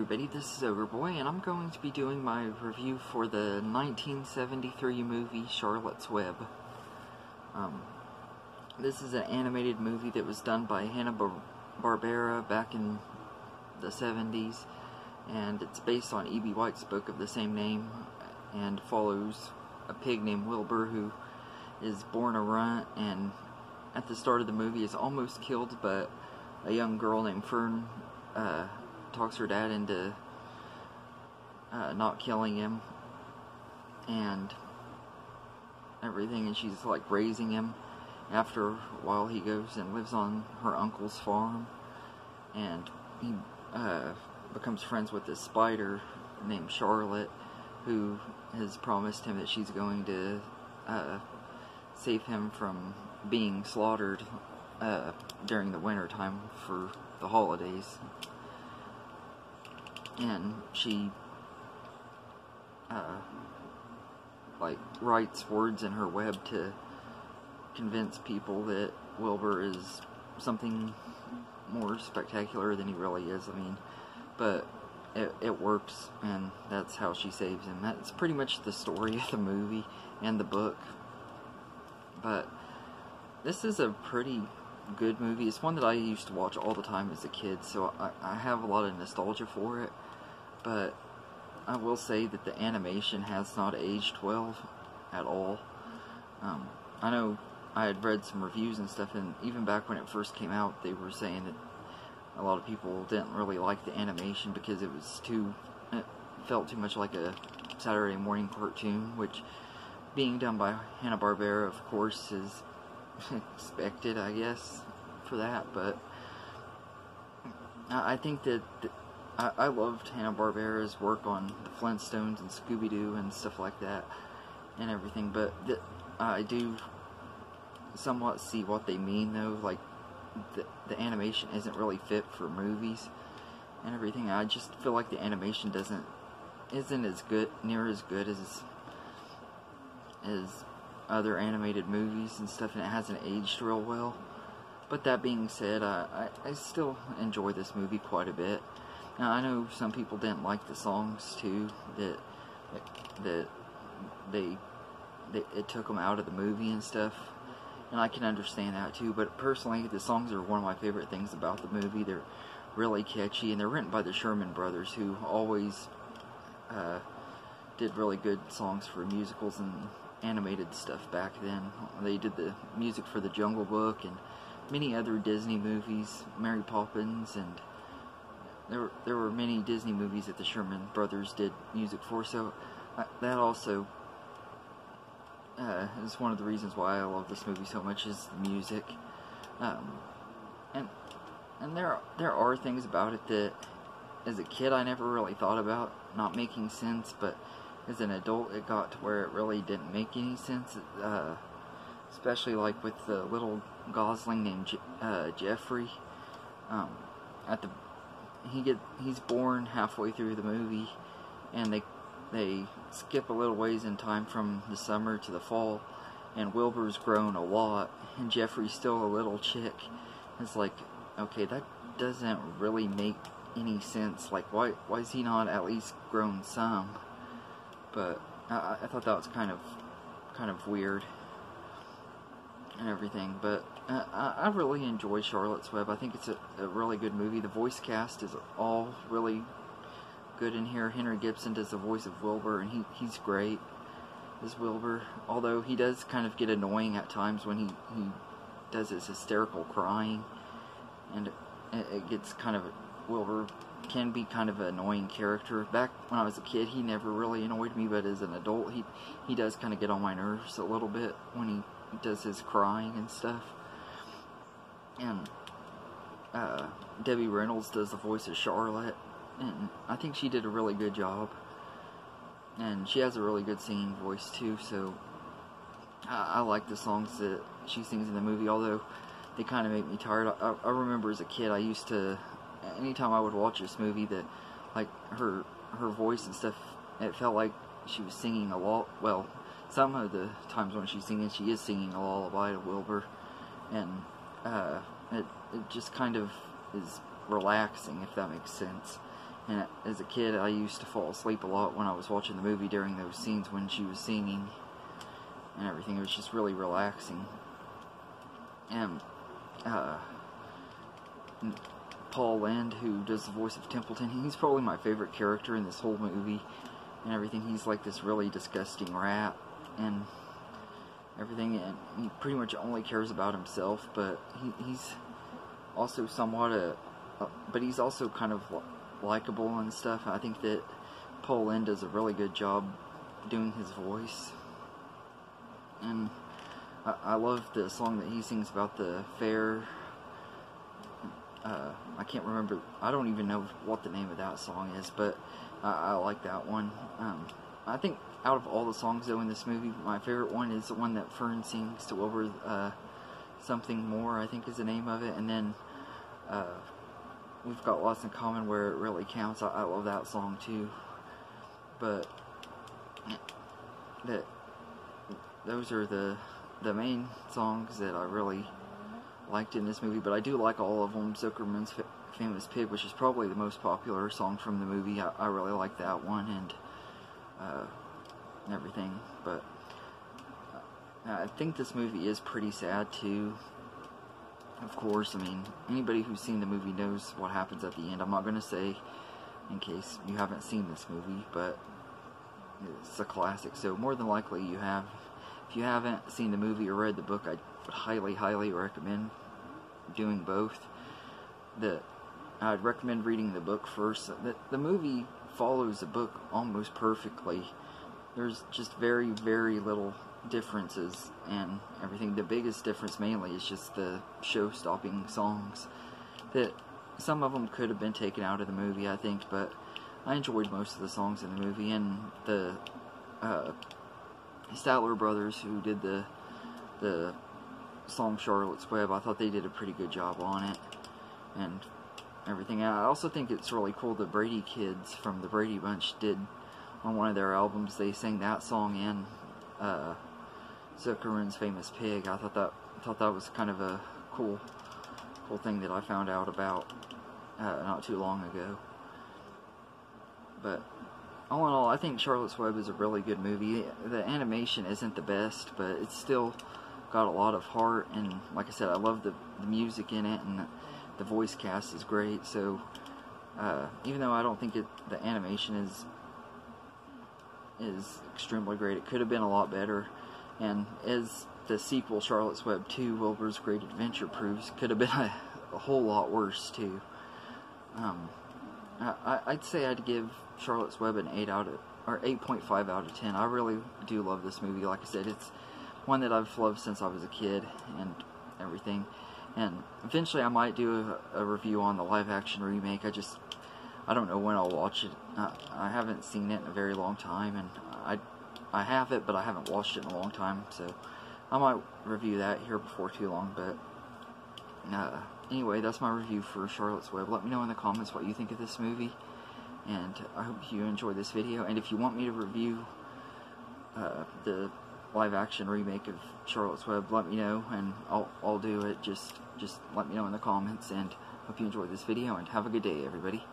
everybody, this is Overboy, and I'm going to be doing my review for the 1973 movie Charlotte's Web. This is an animated movie that was done by Hanna-Barbera back in the 70s, and it's based on E.B. White's book of the same name, and follows a pig named Wilbur who is born a runt, and at the start of the movie is almost killed, but a young girl named Fern talks her dad into not killing him and everything, and she's like raising him. After a while he goes and lives on her uncle's farm, and he becomes friends with this spider named Charlotte, who has promised him that she's going to save him from being slaughtered during the winter time for the holidays. And she like writes words in her web to convince people that Wilbur is something more spectacular than he really is. I mean, but it works, and that's how she saves him. That's pretty much the story of the movie and the book. But this is a pretty good movie. It's one that I used to watch all the time as a kid, so I have a lot of nostalgia for it. But I will say that the animation has not aged well at all. I know I had read some reviews and stuff, and even back when it first came out, they were saying that a lot of people didn't really like the animation because it felt too much like a Saturday morning cartoon, which, being done by Hanna-Barbera, of course, is expected, I guess, for that. But I think that I loved Hanna-Barbera's work on the Flintstones and Scooby-Doo and stuff like that and everything, but I do somewhat see what they mean, though. Like, the animation isn't really fit for movies and everything. I just feel like the animation isn't as good, near as good as other animated movies and stuff, and it hasn't aged real well. But that being said, I still enjoy this movie quite a bit. Now, I know some people didn't like the songs too, that it took them out of the movie and stuff, and I can understand that too. But personally, the songs are one of my favorite things about the movie. They're really catchy, and they're written by the Sherman Brothers, who always did really good songs for musicals and animated stuff back then. They did the music for The Jungle Book and many other Disney movies, Mary Poppins, and there were many Disney movies that the Sherman Brothers did music for, so that also is one of the reasons why I love this movie so much, is the music. And there are things about it that, as a kid, I never really thought about not making sense, but as an adult, it got to where it really didn't make any sense, especially like with the little gosling named Jeffrey. He's born halfway through the movie, and they skip a little ways in time from the summer to the fall, and Wilbur's grown a lot, and Jeffrey's still a little chick. It's like, okay, that doesn't really make any sense. Like, why is he not at least grown some? But I thought that was kind of weird and everything. But I really enjoy Charlotte's Web. I think it's a really good movie. The voice cast is all really good in here. Henry Gibson does the voice of Wilbur, and he's great as Wilbur, although he does kind of get annoying at times when he does his hysterical crying, and it gets kind of, Wilbur can be kind of an annoying character. Back when I was a kid, he never really annoyed me, but as an adult, he does kind of get on my nerves a little bit when he does his crying and stuff. And Debbie Reynolds does the voice of Charlotte, and I think she did a really good job, and she has a really good singing voice too, so I like the songs that she sings in the movie, although they kind of make me tired. I remember as a kid, I used to, anytime I would watch this movie, that like her voice and stuff, it felt like she was singing a lot. Well, some of the times when she's singing, she is singing a lullaby to Wilbur, and it just kind of is relaxing, if that makes sense. And as a kid, I used to fall asleep a lot when I was watching the movie during those scenes when she was singing and everything. It was just really relaxing. And Paul Lynde, who does the voice of Templeton, he's probably my favorite character in this whole movie and everything. He's like this really disgusting rat and everything, and he pretty much only cares about himself, but he's also somewhat but he's also kind of likable and stuff. I think that Paul Lynde does a really good job doing his voice, and I love the song that he sings about the fair. I can't remember, I don't even know what the name of that song is, but I like that one. I think out of all the songs though in this movie, my favorite one is the one that Fern sings to Wilbur, Something More, I think is the name of it, and then We've Got Lots in Common, Where It Really Counts. I love that song too, but those are the main songs that I really liked in this movie, but I do like all of them. Zuckerman's Famous Pig, which is probably the most popular song from the movie, I really like that one, and everything, but I think this movie is pretty sad too. Of course, I mean, anybody who's seen the movie knows what happens at the end. I'm not going to say in case you haven't seen this movie, but it's a classic, so more than likely you have. If you haven't seen the movie or read the book, I would highly, highly recommend doing both. I'd recommend reading the book first. The movie follows the book almost perfectly. There's just very, very little differences and everything. The biggest difference mainly is just the show-stopping songs. That some of them could have been taken out of the movie, I think, but I enjoyed most of the songs in the movie, and the Statler brothers, who did the song Charlotte's Web, I thought they did a pretty good job on it and everything. I also think it's really cool the Brady kids from the Brady Bunch did on one of their albums. They sang that song in Zuckerman's Famous Pig. I thought that was kind of a cool thing that I found out about not too long ago. But all in all, I think Charlotte's Web is a really good movie. The animation isn't the best, but it's still got a lot of heart, and like I said, I love the music in it, and the voice cast is great. So even though I don't think the animation is extremely great, it could have been a lot better, and as the sequel Charlotte's Web 2, Wilbur's Great Adventure proves, could have been a whole lot worse too. I'd say I'd give Charlotte's Web an 8.5 out of 10. I really do love this movie. Like I said, it's one that I've loved since I was a kid and everything. And eventually I might do a review on the live-action remake. I don't know when I'll watch it. I haven't seen it in a very long time, and I have it, but I haven't watched it in a long time, so I might review that here before too long. But anyway, that's my review for Charlotte's Web. Let me know in the comments what you think of this movie, and I hope you enjoyed this video. And if you want me to review the live-action remake of Charlotte's Web, let me know, and I'll do it. Just let me know in the comments, and hope you enjoyed this video, and have a good day, everybody.